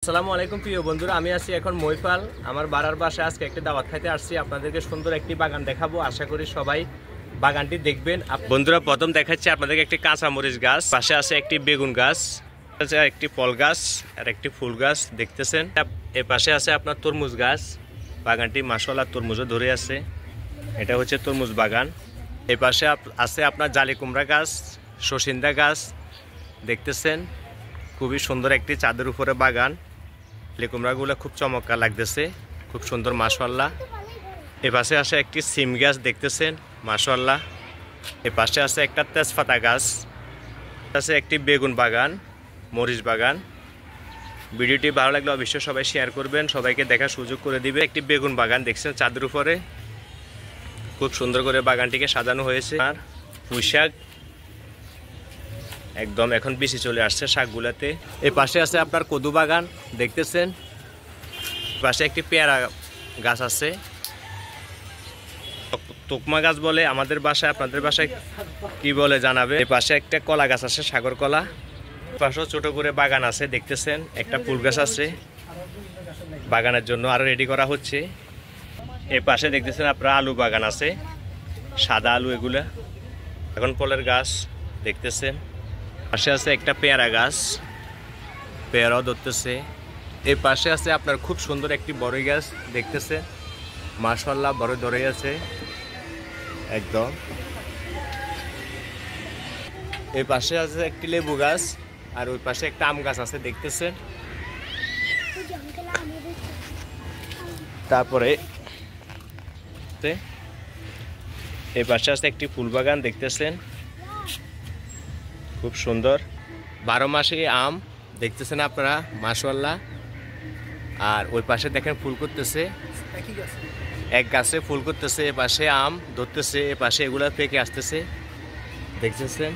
আসসালামু আলাইকুম প্রিয় বন্ধুরা, আমি আছি এখন মইফাল। আমার বাড়ার বাসায় আজকে একটি দাওয়াত খাইতে আসছি। আপনাদেরকে সুন্দর একটি বাগান দেখাবো, আশা করি সবাই বাগানটি দেখবেন। বন্ধুরা, প্রথম দেখাচ্ছি আপনাদেরকে একটি কাঁচামরিচ গাছ, পাশে আছে একটি বেগুন গাছ, একটি ফল গাছ আর একটি ফুল গাছ দেখতেছেন। এর পাশে আছে আপনার তরমুজ গাছ। বাগানটি মাশাআল্লাহ তরমুজও ধরে আছে, এটা হচ্ছে তরমুজ বাগান। এই পাশে আছে আপনার জালি কুমড়া গাছ, সসিন্দা গাছ দেখতেছেন। খুবই সুন্দর একটি চাঁদের উপরে বাগান। কুমড়াগুলো খুব চমৎকার লাগতেছে, খুব সুন্দর মাশাআল্লাহ। এ পাশে আছে একটি সিম গাছ দেখতেছেন মাশাআল্লাহ। এ পাশে আছে একটা তেজপাতা গাছ, আছে একটি বেগুন বাগান, মরিচ বাগান। ভিডিওটি ভালো লাগলে অবশ্যই সবাই শেয়ার করবেন, সবাইকে দেখার সুযোগ করে দিবে। একটি বেগুন বাগান দেখছেন চাঁদের উপরে, খুব সুন্দর করে বাগানটিকে সাজানো হয়েছে। আর পুঁই শাক একদম এখন বেশি চলে আসছে শাকগুলাতে। এই পাশে আছে আপনার কদু বাগান দেখতেছেন। পাশে একটি পেয়ারা গাছ আছে, তোকমা গাছ বলে আমাদের বাসায়, আপনাদের বাসায় কি বলে জানাবে। এই পাশে একটা কলা গাছ আছে, সাগর কলা। পাশেও ছোট করে বাগান আছে দেখতেছেন, একটা ফুল গাছ আছে, বাগানের জন্য আরো রেডি করা হচ্ছে। এই পাশে দেখতেছেন আপনার আলু বাগান আছে, সাদা আলু এগুলা, এখন ফলের গাছ দেখতেছেন। পাশে আছে একটা পেয়ারা গাছ, পেয়ারাও ধরতেছে। এই পাশে আছে আপনার খুব সুন্দর একটি বড়ই গাছ দেখতেছে মাশাআল্লাহ, বড় ধরে আছে একদম। এই পাশে আছে একটি লেবু গাছ, আর ওই পাশে একটা আম গাছ আছে দেখতেছেন। তারপরে এই পাশে আছে একটি ফুল বাগান দেখতেছেন, খুব সুন্দর 12 মাসে আম দেখতেছেন আপনারা মাশাআল্লাহ। আর ওই পাশে দেখেন ফুল করতেছে, এক গাছে ফুল করতেছে, এ পাশে আম ধরতেছে, এ পাশে এগুলা পেকে আসতেছে দেখতেছেন।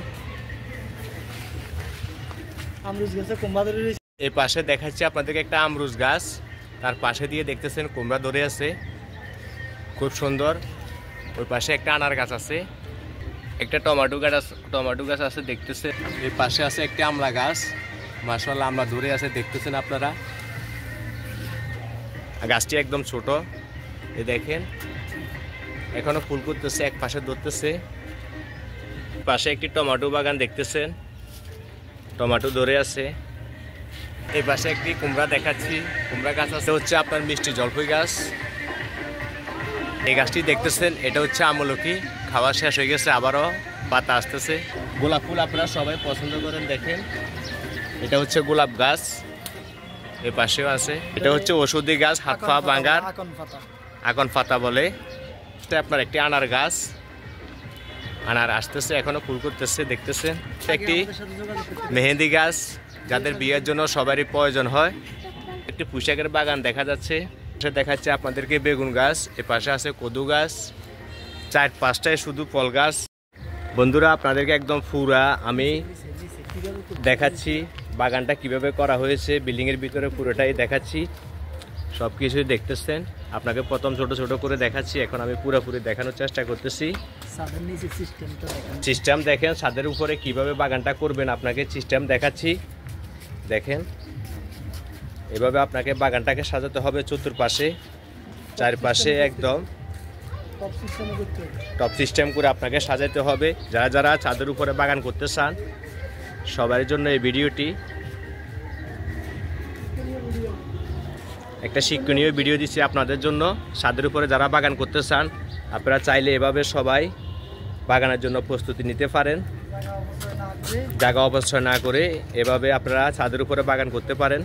এই পাশে দেখাচ্ছি আপনাদেরকে একটা আমরুজ গাছ, তার পাশে দিয়ে দেখতেছেন কুমড়া ধরে আছে, খুব সুন্দর। ওই পাশে একটা আনার গাছ আছে, একটা টমেটো গাছ আছে দেখতেছে। এই পাশে আছে একটা আমলা গাছ মাশাআল্লাহ, আমলা ধরে আছে দেখতেছেন আপনারা। গাছটি একদম ছোট, এই দেখেন এখনো ফুল করতেছে, এক পাশে ধরতেছে। পাশে একটি টমেটো বাগান দেখতেছেন, টমেটো ধরে আছে। এই পাশে একটি কুমড়া দেখাচ্ছি, কুমড়া গাছ আছে, হচ্ছে আপনার মিষ্টি জলপাই গাছ। এই গাছটি দেখতেছেন, এটা হচ্ছে আমলকি, খাওয়া শেষ হয়ে গেছে, আবারও পাতা আসতেছে। গোলাপ ফুল আপনারা সবাই পছন্দ করেন, দেখেন এটা হচ্ছে গোলাপ গাছ। এই পাশেও আছে, এটা হচ্ছে ওষুধি গাছ, হাত পা ভাঙার, আকন পাতা বলে। আপনার একটি আনার গাছ, আনার আসতেছে, এখনো ফুল করতেছে দেখতেছেন। একটি মেহেন্দি গাছ, যাদের বিয়ের জন্য সবারই প্রয়োজন হয়। একটি পুঁইশাকের বাগান দেখা যাচ্ছে, দেখাচ্ছে আপনাদেরকে বেগুন গাছ। এর পাশে আছে কদু গাছ, 4-5টায় শুধু ফল গাছ। বন্ধুরা, আপনাদেরকে একদম পুরা আমি দেখাচ্ছি বাগানটা কিভাবে করা হয়েছে, বিল্ডিং এর ভিতরে পুরোটাই দেখাচ্ছি, সবকিছুই দেখতেছেন। আপনাকে প্রথম ছোট ছোট করে দেখাচ্ছি, এখন আমি পুরোপুরি দেখানোর চেষ্টা করতেছি। সিস্টেম দেখেন, ছাদের উপরে কিভাবে বাগানটা করবেন আপনাকে সিস্টেম দেখাচ্ছি। দেখেন এভাবে আপনাকে বাগানটাকে সাজাতে হবে, চতুর্পাশে চারপাশে একদম টপ সিস্টেম করে আপনাকে সাজাতে হবে। যারা যারা ছাদের উপরে বাগান করতে চান সবার জন্য এই ভিডিওটি একটা শিক্ষণীয় ভিডিও দিচ্ছি আপনাদের জন্য। ছাদের উপরে যারা বাগান করতে চান আপনারা চাইলে এভাবে সবাই বাগানের জন্য প্রস্তুতি নিতে পারেন, জায়গা অপচয় না করে এভাবে আপনারা ছাদের উপরে বাগান করতে পারেন।